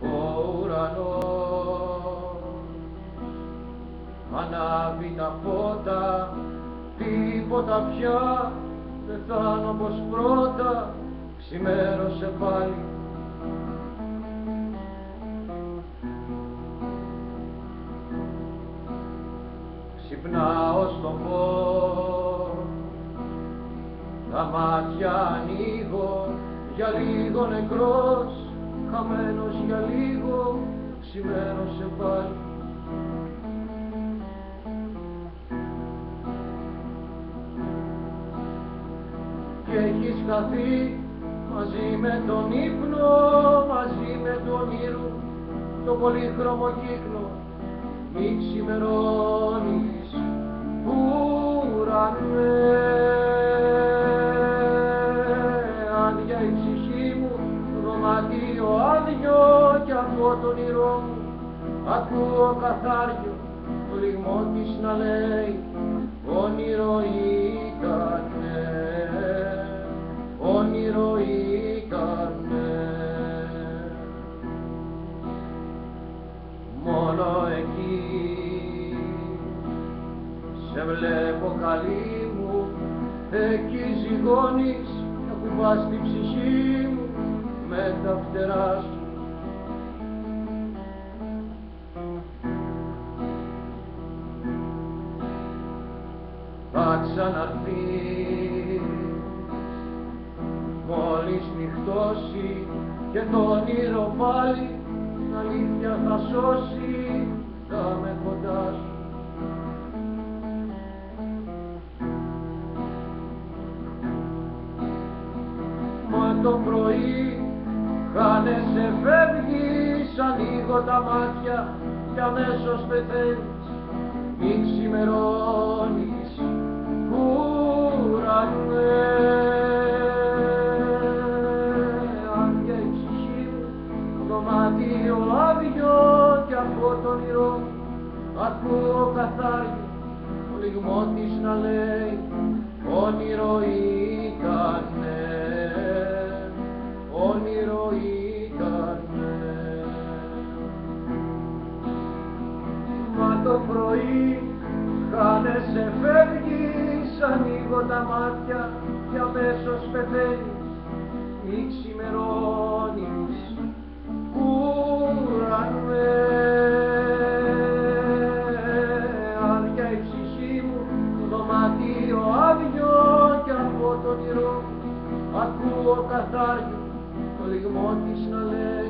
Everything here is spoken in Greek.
Ο ουρανός ανάβει τα φώτα, τίποτα πια δεν θα όπως πρώτα, ξημέρωσε πάλι. Ξυπνάω στο φως, τα μάτια ανοίγω, για λίγο νεκρός, χαμένος για λίγο, ξημέρωσε πάλι. Και έχεις χαθεί μαζί με τον ύπνο, μαζί με το όνειρο, το πολύχρωμο κύκλο, μη ξημερώνεις ουρανέ. Άδεια η ψυχή μου, δωμάτιο άδειο, κι από το όνειρό μου ακούω καθάριο το λυγμό της να λέει όνειρο ήτανε, όνειρο ήτανε. Μόνο εκεί σε βλέπω καλή μου, εκεί ζυγώνεις και ακουμπάς την ψυχή μου με τα φτερά σου. Θα ξαναρθείς μόλις νυχτώσει και το όνειρο πάλι την αλήθεια θα σώσει, θα με κοντά σου. Μα το πρωί χάνεσαι, φεύγεις, ανοίγω τα μάτια και αμέσως πεθαίνεις, μη ξημερώνεις ουρανέ. Άδεια η ψυχή μου, δωμάτιο άδειο, κι από το όνειρό μου ακούω καθάριο το λυγμό της να λέει όνειρο ήτανε, όνειρο ήτανε. Μα το πρωί χάνεσαι, φεύγεις, ανοίγω τα μάτια και αμέσως πεθαίνεις, μη ξημερώνεις ουρανέ. Άδεια η ψυχή μου, το δωμάτιο άδειο, κι από το όνειρό μου ακούω καθάριο το λυγμό της να λέει